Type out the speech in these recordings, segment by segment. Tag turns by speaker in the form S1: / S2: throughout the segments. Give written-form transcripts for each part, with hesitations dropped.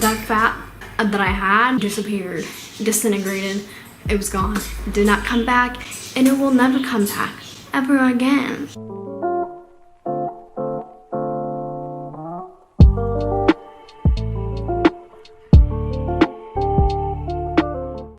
S1: that fat that I had disappeared, disintegrated. It was gone. It did not come back, and it will never come back ever again.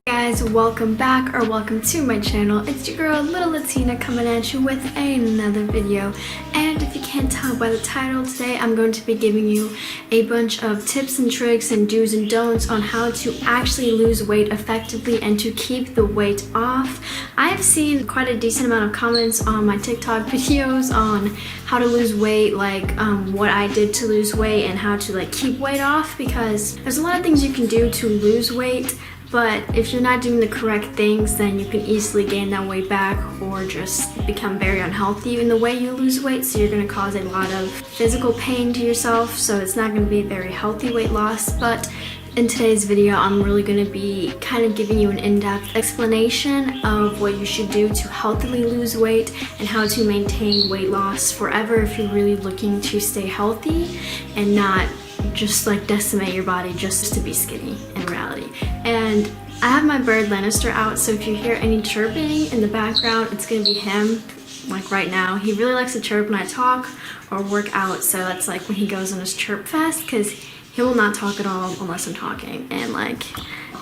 S1: Guys, welcome back or welcome to my channel. It's your girl Little Latina coming at you with another video, and if you can't tell by the title, today I'm going to be giving you a bunch of tips and tricks and do's and don'ts on how to actually lose weight effectively and to keep the weight off. I have seen quite a decent amount of comments on my TikTok videos on how to lose weight, like what I did to lose weight and how to like keep weight off, because there's a lot of things you can do to lose weight. But if you're not doing the correct things, then you can easily gain that weight back or just become very unhealthy in the way you lose weight. So you're going to cause a lot of physical pain to yourself. So it's not going to be a very healthy weight loss. But in today's video, I'm really going to be kind of giving you an in-depth explanation of what you should do to healthily lose weight and how to maintain weight loss forever if you're really looking to stay healthy and not just like decimate your body just to be skinny in reality. And I have my bird Lannister out, so if you hear any chirping in the background, it's gonna be him, like right now. He really likes to chirp when I talk or work out, so that's like when he goes on his chirp fest, because he will not talk at all unless I'm talking. And like,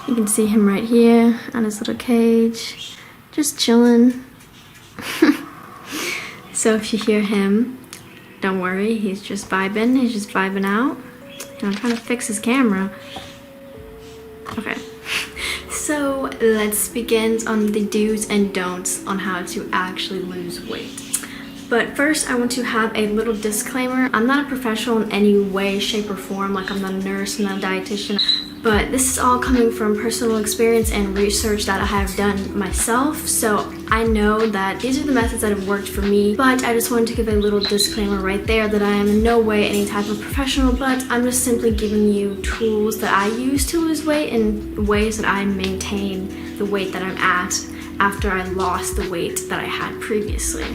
S1: you can see him right here on his little cage, just chilling. So if you hear him, don't worry, he's just vibing out. I'm trying to fix his camera. Okay, so let's begin on the do's and don'ts on how to actually lose weight. But first, I want to have a little disclaimer. I'm not a professional in any way, shape, or form. Like, I'm not a nurse, I'm not a dietitian. But this is all coming from personal experience and research that I have done myself. So I know that these are the methods that have worked for me, but I just wanted to give a little disclaimer right there that I am in no way any type of professional, but I'm just simply giving you tools that I use to lose weight and ways that I maintain the weight that I'm at after I lost the weight that I had previously.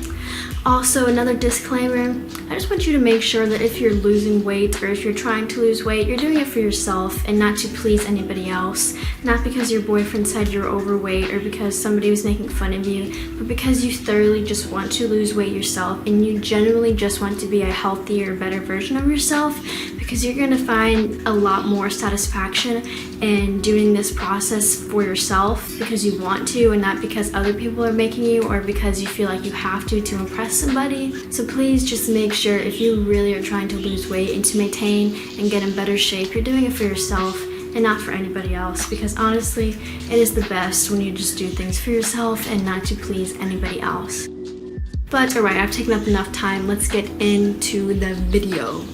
S1: Also, another disclaimer, I just want you to make sure that if you're losing weight or if you're trying to lose weight, you're doing it for yourself and not to please anybody else. Not because your boyfriend said you're overweight or because somebody was making fun of you, but because you thoroughly just want to lose weight yourself and you genuinely just want to be a healthier, better version of yourself, because you're going to find a lot more satisfaction in doing this process for yourself because you want to and not because other people are making you or because you feel like you have to impress somebody. So please just make sure if you really are trying to lose weight and to maintain and get in better shape, you're doing it for yourself and not for anybody else, because honestly, it is the best when you just do things for yourself and not to please anybody else. But alright, I've taken up enough time. Let's get into the video.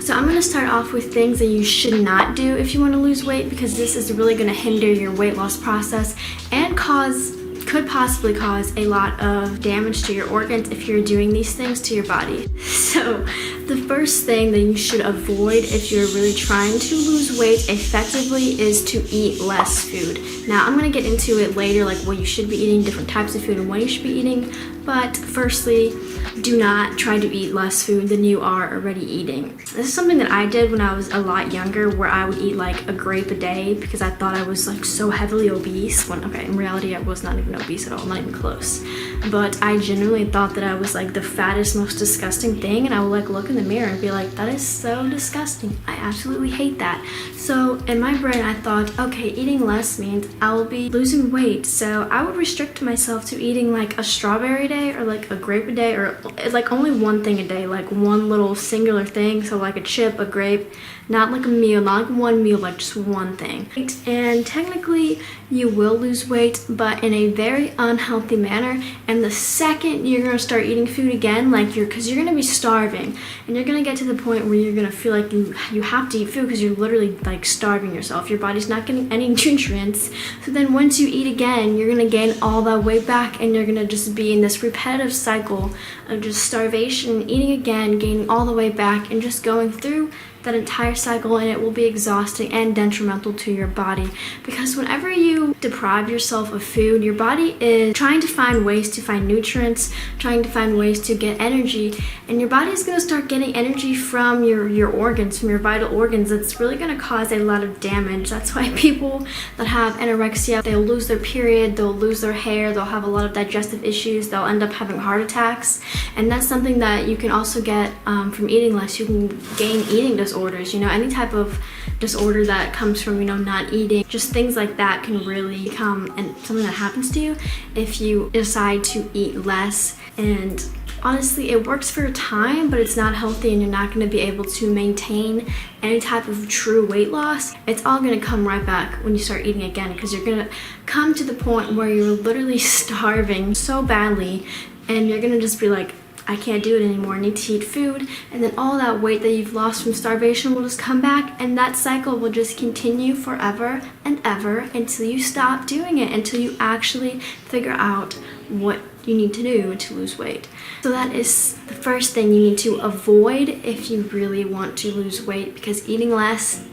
S1: So I'm going to start off with things that you should not do if you want to lose weight, because this is really going to hinder your weight loss process and could possibly cause a lot of damage to your organs if you're doing these things to your body. So the first thing that you should avoid if you're really trying to lose weight effectively is to eat less food. Now I'm going to get into it later, like what you should be eating, different types of food and what you should be eating, but firstly, do not try to eat less food than you are already eating. This is something that I did when I was a lot younger, where I would eat like a grape a day because I thought I was like so heavily obese, when okay, in reality I was not even obese at all, not even close. But I genuinely thought that I was like the fattest, most disgusting thing, and I would like look in the mirror and be like, that is so disgusting. I absolutely hate that. So in my brain I thought, okay, eating less means I will be losing weight, so I would restrict myself to eating like a strawberry a day or like a grape a day, or like only one thing a day, like one little singular thing, so like a chip, a grape, not like a meal, not like one meal, like just one thing. And technically you will lose weight, but in a very unhealthy manner. And the second you're gonna start eating food again, like because you're gonna be starving and you're gonna get to the point where you're gonna feel like you have to eat food because you're literally like starving yourself. Your body's not getting any nutrients. So then once you eat again, you're gonna gain all that weight back, and you're gonna just be in this repetitive cycle of just starvation, eating again, gaining all the way back, and just going through that entire cycle, and it will be exhausting and detrimental to your body. Because whenever you deprive yourself of food, your body is trying to find ways to find nutrients, trying to find ways to get energy, and your body is going to start getting energy from your organs, from your vital organs. It's really going to cause a lot of damage. That's why people that have anorexia, they'll lose their period, they'll lose their hair, they'll have a lot of digestive issues, they'll end up having heart attacks. And that's something that you can also get from eating less. You can gain eating disorders, any type of disorder that comes from, not eating. Just things like that can really come, and something that happens to you if you decide to eat less. And honestly, it works for a time, but it's not healthy, and you're not going to be able to maintain any type of true weight loss. It's all going to come right back when you start eating again, because you're going to come to the point where you're literally starving so badly, and you're going to just be like, I can't do it anymore, I need to eat food. And then all that weight that you've lost from starvation will just come back, and that cycle will just continue forever and ever until you stop doing it, until you actually figure out what you need to do to lose weight. So that is the first thing you need to avoid if you really want to lose weight, because eating less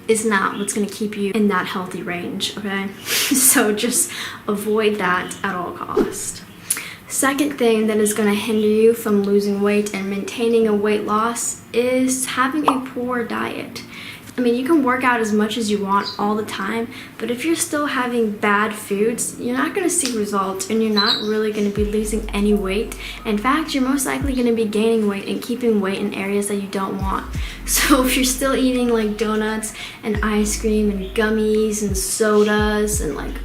S1: is not what's going to keep you in that healthy range, okay? So just avoid that at all costs. Second thing that is going to hinder you from losing weight and maintaining a weight loss is having a poor diet. I mean, you can work out as much as you want all the time, but if you're still having bad foods, you're not going to see results, and you're not really going to be losing any weight. In fact, you're most likely going to be gaining weight and keeping weight in areas that you don't want. So if you're still eating like donuts and ice cream and gummies and sodas and like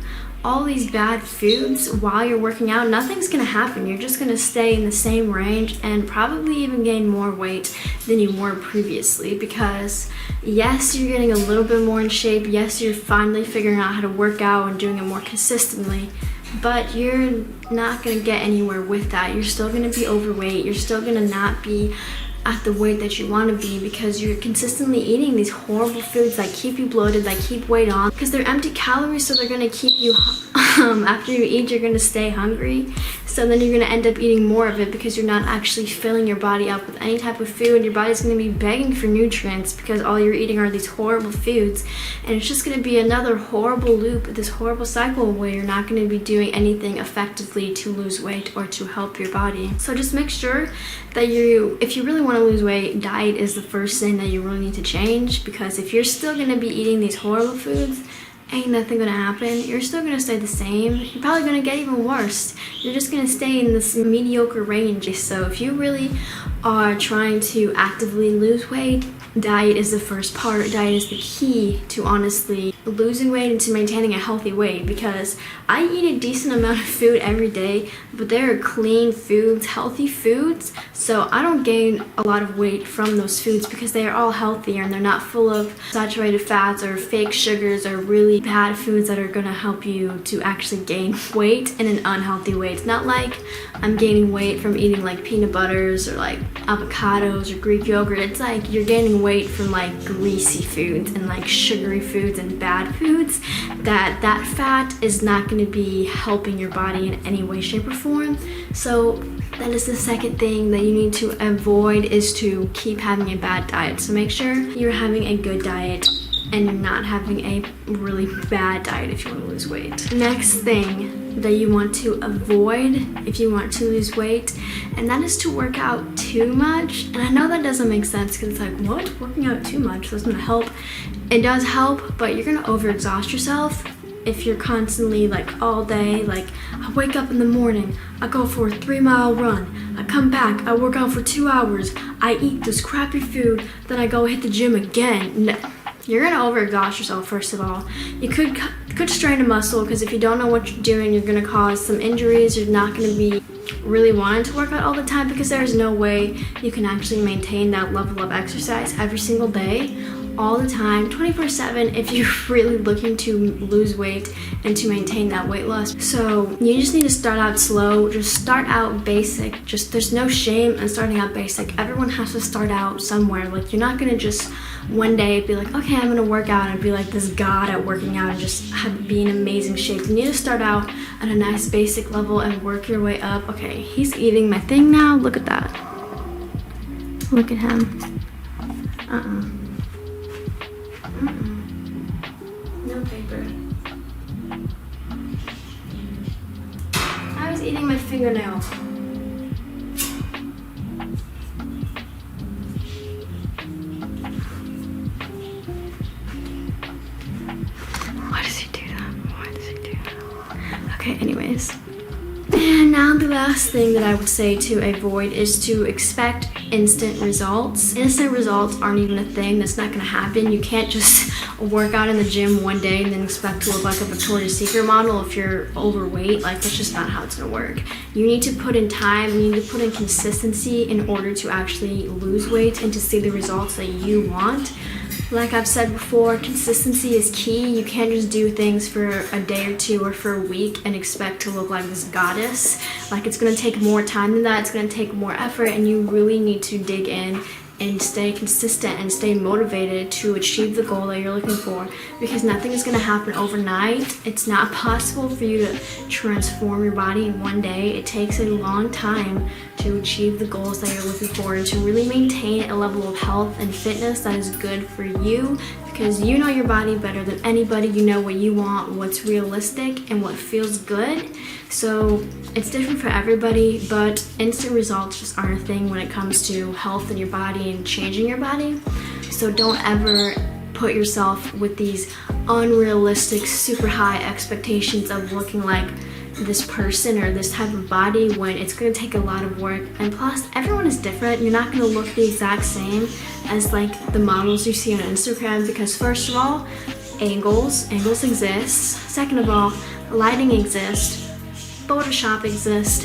S1: all these bad foods while you're working out, nothing's gonna happen. You're just gonna stay in the same range and probably even gain more weight than you were previously, because yes, you're getting a little bit more in shape, yes, you're finally figuring out how to work out and doing it more consistently, but you're not gonna get anywhere with that. You're still gonna be overweight, you're still gonna not be at the weight that you want to be, because you're consistently eating these horrible foods that keep you bloated, that keep weight on, because they're empty calories, so they're going to keep you after you eat, you're going to stay hungry, so then you're going to end up eating more of it, because you're not actually filling your body up with any type of food. Your body's going to be begging for nutrients because all you're eating are these horrible foods, and it's just going to be another horrible loop, this horrible cycle where you're not going to be doing anything effectively to lose weight or to help your body. So just make sure that if you really want to lose weight, diet is the first thing that you really need to change, because if you're still going to be eating these horrible foods, ain't nothing gonna happen. You're still gonna stay the same. You're probably gonna get even worse. You're just gonna stay in this mediocre range. So if you really are trying to actively lose weight, diet is the first part. Diet is the key to honestly losing weight and to maintaining a healthy weight, because I eat a decent amount of food every day, but they're clean foods, healthy foods, so I don't gain a lot of weight from those foods because they are all healthier and they're not full of saturated fats or fake sugars or really bad foods that are going to help you to actually gain weight in an unhealthy way. It's not like I'm gaining weight from eating like peanut butters or like avocados or Greek yogurt. It's like you're gaining weight from like greasy foods and like sugary foods and bad foods, that fat is not going to be helping your body in any way, shape, or form. So that is the second thing that you need to avoid, is to keep having a bad diet. So make sure you're having a good diet and you're not having a really bad diet if you want to lose weight. Next thing that you want to avoid if you want to lose weight, and that is to work out too much. And I know that doesn't make sense because it's like, what? Working out too much doesn't help. It does help, but you're gonna overexhaust yourself if you're constantly like all day, like I wake up in the morning, I go for a 3-mile run, I come back, I work out for 2 hours, I eat this crappy food, then I go hit the gym again. No. You're gonna overexhaust yourself. First of all, you could strain a muscle, because if you don't know what you're doing, you're gonna cause some injuries. You're not gonna be really wanting to work out all the time, because there's no way you can actually maintain that level of exercise every single day, all the time, 24/7, if you're really looking to lose weight and to maintain that weight loss. So you just need to start out slow. Just start out basic. There's no shame in starting out basic. Everyone has to start out somewhere. Like, you're not gonna just one day be like, okay, I'm gonna work out and be like this god at working out and just be in amazing shape. You need to start out at a nice basic level and work your way up. Okay, he's eating my thing now. Look at that. Look at him. No paper. I was eating my fingernail. Why does he do that? Why does he do that? Okay, anyways. And now the last thing that I would say to avoid is to expect instant results. Instant results aren't even a thing. That's not gonna happen. You can't just work out in the gym one day and then expect to look like a Victoria's Secret model if you're overweight. Like, that's just not how it's gonna work. You need to put in time, you need to put in consistency in order to actually lose weight and to see the results that you want. Like I've said before, consistency is key. You can't just do things for a day or two or for a week and expect to look like this goddess. Like, it's gonna take more time than that. It's gonna take more effort, and you really need to dig in and stay consistent and stay motivated to achieve the goal that you're looking for, because nothing is going to happen overnight. It's not possible for you to transform your body in one day. It takes a long time to achieve the goals that you're looking for and to really maintain a level of health and fitness that is good for you, because you know your body better than anybody. You know what you want, what's realistic, and what feels good. So it's different for everybody, but instant results just aren't a thing when it comes to health in your body and changing your body. So don't ever put yourself with these unrealistic, super high expectations of looking like this person or this type of body when it's going to take a lot of work. And plus, everyone is different. You're not going to look the exact same as like the models you see on Instagram, because first of all, angles exist. Second of all, lighting exists. Photoshop exists,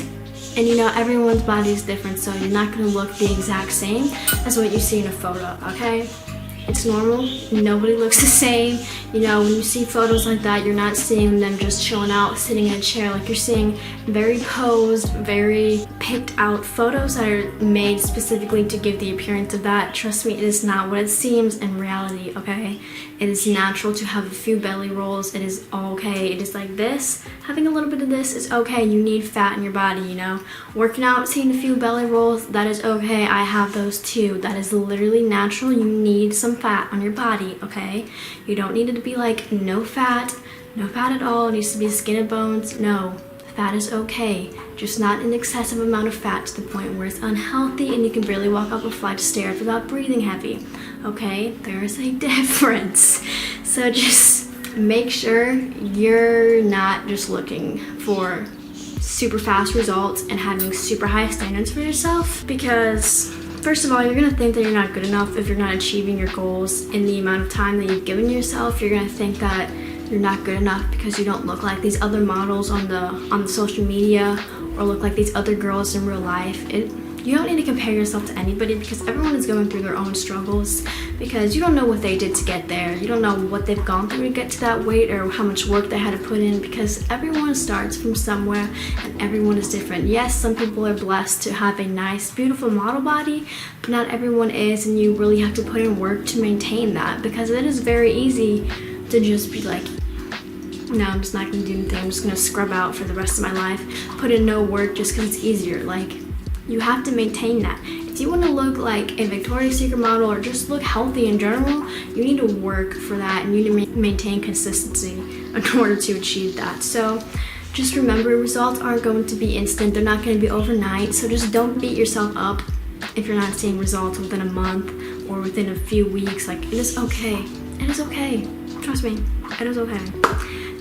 S1: and you know, everyone's body is different, so you're not going to look the exact same as what you see in a photo, okay? It's normal. Nobody looks the same. You know, when you see photos like that, you're not seeing them just chilling out, sitting in a chair. Like, you're seeing very posed, very picked out photos that are made specifically to give the appearance of that. Trust me, it is not what it seems in reality, okay? It is natural to have a few belly rolls. It is okay. It is like this. Having a little bit of this is okay. You need fat in your body, you know? Working out, seeing a few belly rolls, that is okay. I have those too. That is literally natural. You need some fat on your body, okay? You don't need it to be like no fat at all. It needs to be skin and bones. No, fat is okay. Just not an excessive amount of fat to the point where it's unhealthy and you can barely walk up a flight of stairs without breathing heavy. Okay, there is a difference. So just make sure you're not just looking for super fast results and having super high standards for yourself, because first of all, you're gonna think that you're not good enough if you're not achieving your goals in the amount of time that you've given yourself. You're gonna think that you're not good enough because you don't look like these other models on the social media or look like these other girls in real life. You don't need to compare yourself to anybody, because everyone is going through their own struggles, because you don't know what they did to get there. You don't know what they've gone through to get to that weight or how much work they had to put in, because everyone starts from somewhere and everyone is different. Yes, some people are blessed to have a nice, beautiful model body, but not everyone is, and you really have to put in work to maintain that, because it is very easy to just be like, no, I'm just not gonna do anything. I'm just gonna scrub out for the rest of my life, put in no work just because it's easier. Like, you have to maintain that. If you want to look like a Victoria's Secret model or just look healthy in general, you need to work for that, and you need to maintain consistency in order to achieve that. So just remember, results aren't going to be instant. They're not going to be overnight. So just don't beat yourself up if you're not seeing results within a month or within a few weeks. Like, it is okay. It is okay. Trust me, it is okay.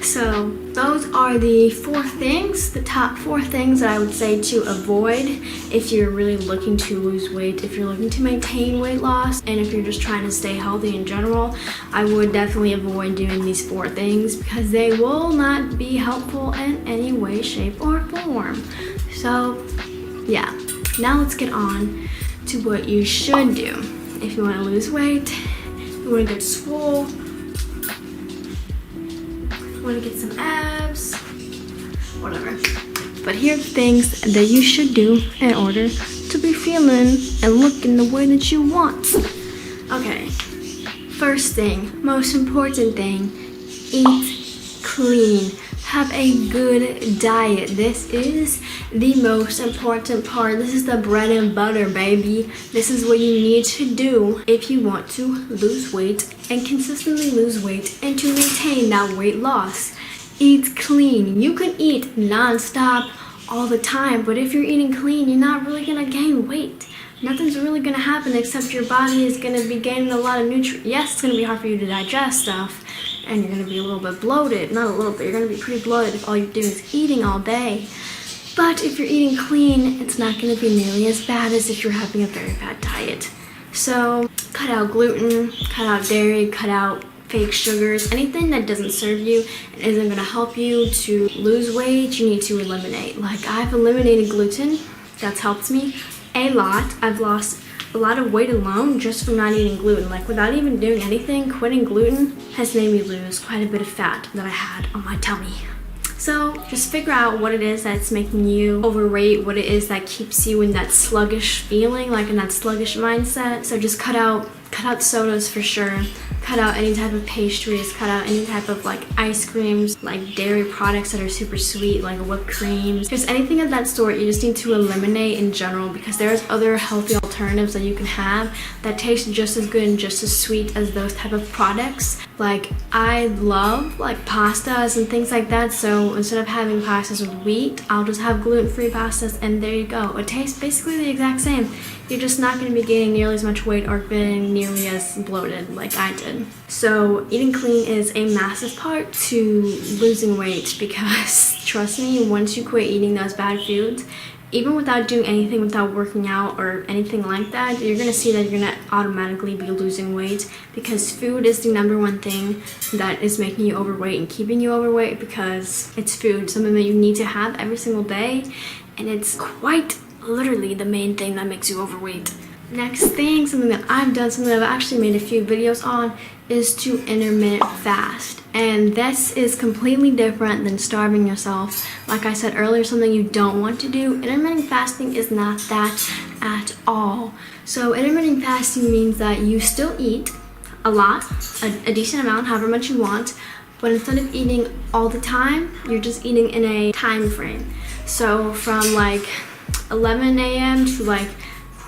S1: So those are the 4 things, the top 4 things that I would say to avoid if you're really looking to lose weight, if you're looking to maintain weight loss, and if you're just trying to stay healthy in general. I would definitely avoid doing these 4 things, because they will not be helpful in any way, shape, or form. So yeah, now let's get on to what you should do. If you want to lose weight, you want to get swole, want to get some abs, whatever. But here are the things that you should do in order to be feeling and looking the way that you want. Okay, first thing, most important thing, eat clean. have a good diet. This is the most important part. This is the bread and butter, baby. This is what you need to do if you want to lose weight and consistently lose weight and to maintain that weight loss. Eat clean. You can eat non-stop all the time, but if you're eating clean, you're not really gonna gain weight. Nothing's really gonna happen except your body is gonna be gaining a lot of nutrients. Yes, it's gonna be hard for you to digest stuff, and you're gonna be a little bit bloated. Not a little bit, you're gonna be pretty bloated if all you're doing is eating all day. But if you're eating clean, it's not gonna be nearly as bad as if you're having a very bad diet. So cut out gluten, cut out dairy, cut out fake sugars, anything that doesn't serve you and isn't gonna help you to lose weight, you need to eliminate. Like, I've eliminated gluten, that's helped me a lot. I've lost a lot of weight alone just from not eating gluten. Like, without even doing anything, quitting gluten has made me lose quite a bit of fat that I had on my tummy. So just figure out what it is that's making you overweight, what it is that keeps you in that sluggish feeling, like in that sluggish mindset. So just cut out sodas for sure. Cut out any type of pastries, cut out any type of like ice creams, like dairy products that are super sweet, like whipped creams. Just anything of that sort you just need to eliminate in general, because there's other healthy alternatives that you can have that taste just as good and just as sweet as those type of products. Like, I love like pastas and things like that, so instead of having pastas with wheat, I'll just have gluten-free pastas, and there you go. It tastes basically the exact same. You're just not going to be gaining nearly as much weight or being nearly as bloated like I did. So eating clean is a massive part to losing weight, because trust me, once you quit eating those bad foods, even without doing anything, without working out or anything like that, you're going to see that you're going to automatically be losing weight, because food is the #1 thing that is making you overweight and keeping you overweight, because it's food, something that you need to have every single day, and it's quite literally the main thing that makes you overweight. Next thing, something that I've done, something that I've actually made a few videos on, is to intermittent fast. And this is completely different than starving yourself. Like I said earlier, something you don't want to do. Intermittent fasting is not that at all. So intermittent fasting means that you still eat a lot, a decent amount, however much you want, but instead of eating all the time, you're just eating in a time frame. So from like 11 a.m. to like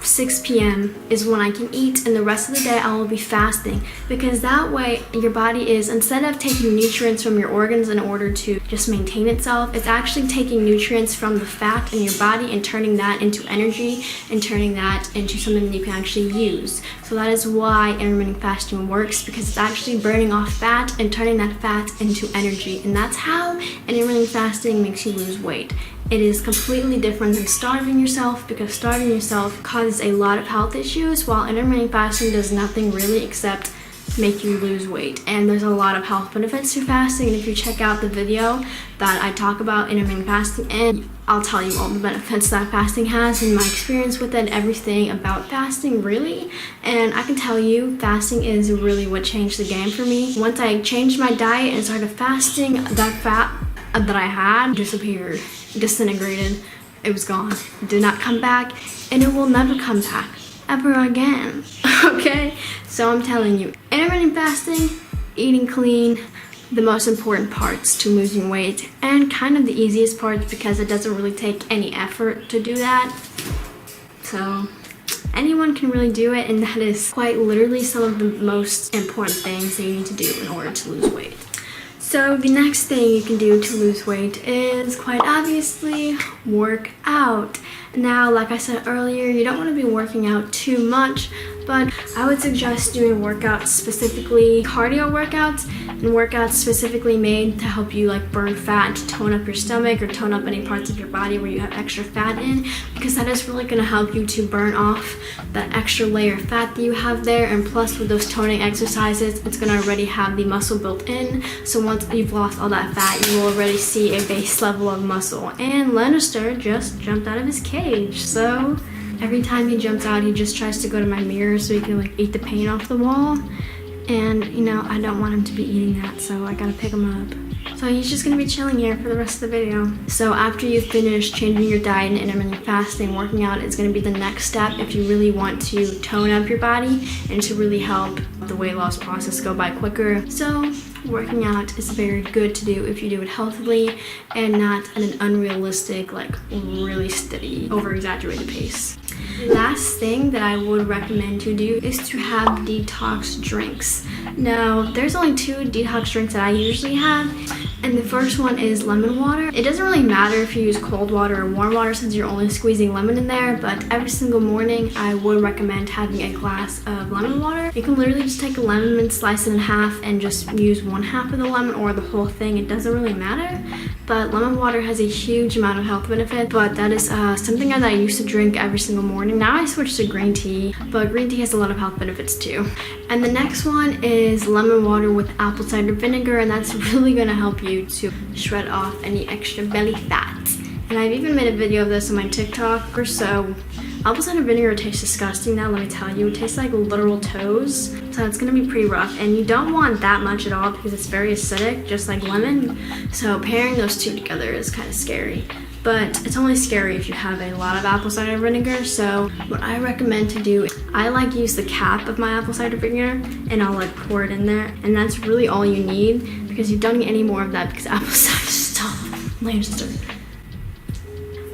S1: 6 p.m. is when I can eat, and the rest of the day I will be fasting, because that way your body is, instead of taking nutrients from your organs in order to just maintain itself, it's actually taking nutrients from the fat in your body and turning that into energy and turning that into something that you can actually use. So that is why intermittent fasting works, because it's actually burning off fat and turning that fat into energy, and that's how intermittent fasting makes you lose weight. It is completely different than starving yourself, because starving yourself causes a lot of health issues, while intermittent fasting does nothing really except make you lose weight. And there's a lot of health benefits to fasting, and if you check out the video that I talk about intermittent fasting, and I'll tell you all the benefits that fasting has and my experience with it, everything about fasting really. And I can tell you, fasting is really what changed the game for me. Once I changed my diet and started fasting, that fat that I had disappeared, disintegrated. It was gone. It did not come back, and it will never come back ever again. Okay, so I'm telling you, intermittent fasting, eating clean, the most important parts to losing weight, and kind of the easiest parts, because it doesn't really take any effort to do that. So anyone can really do it, and that is quite literally some of the most important things that you need to do in order to lose weight. So the next thing you can do to lose weight is, quite obviously, work out. Now, like I said earlier, you don't want to be working out too much, but I would suggest doing workouts, specifically cardio workouts, and workouts specifically made to help you like burn fat, to tone up your stomach or tone up any parts of your body where you have extra fat in, because that is really going to help you to burn off that extra layer of fat that you have there. And plus, with those toning exercises, it's going to already have the muscle built in, so once you've lost all that fat, you will already see a base level of muscle. And Lannister just jumped out of his cage, so every time he jumps out, he just tries to go to my mirror so he can like eat the paint off the wall. and you know, I don't want him to be eating that, so I gotta pick him up. So he's just gonna be chilling here for the rest of the video. So after you've finished changing your diet and intermittent fasting, working out is gonna be the next step if you really want to tone up your body and to really help the weight loss process go by quicker. So working out is very good to do if you do it healthily and not at an unrealistic, like really steady, over-exaggerated pace. Last thing that I would recommend to do is to have detox drinks. Now, there's only 2 detox drinks that I usually have, and the first one is lemon water. It doesn't really matter if you use cold water or warm water since you're only squeezing lemon in there, but every single morning I would recommend having a glass of lemon water. You can literally just take a lemon and slice it in half and just use 1/2 of the lemon or the whole thing. It doesn't really matter, but lemon water has a huge amount of health benefits, but that is something that I used to drink every single morning. Now I switched to green tea, but green tea has a lot of health benefits too. And the next one is lemon water with apple cider vinegar, and that's really gonna help you to shred off any extra belly fat. And I've even made a video of this on my TikTok or so. Apple cider vinegar tastes disgusting now, let me tell you. It tastes like literal toes, so it's gonna be pretty rough. And you don't want that much at all because it's very acidic, just like lemon. So pairing those 2 together is kind of scary. But it's only scary if you have a lot of apple cider vinegar. So what I recommend to do, I like use the cap of my apple cider vinegar and I'll like pour it in there. And that's really all you need because you don't need any more of that because apple cider is so laser.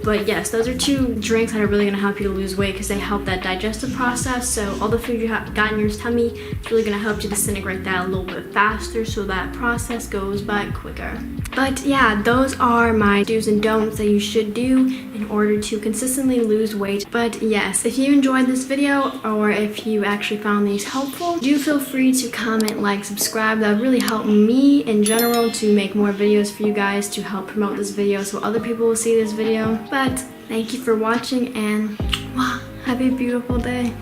S1: But yes, those are 2 drinks that are really gonna help you to lose weight because they help that digestive process. So all the food you got in your tummy, it's really gonna help you disintegrate that a little bit faster so that process goes by quicker. But yeah, those are my do's and don'ts that you should do in order to consistently lose weight. But yes, if you enjoyed this video or if you actually found these helpful, do feel free to comment, like, subscribe. That would really help me in general to make more videos for you guys to help promote this video so other people will see this video. But thank you for watching and have a beautiful day.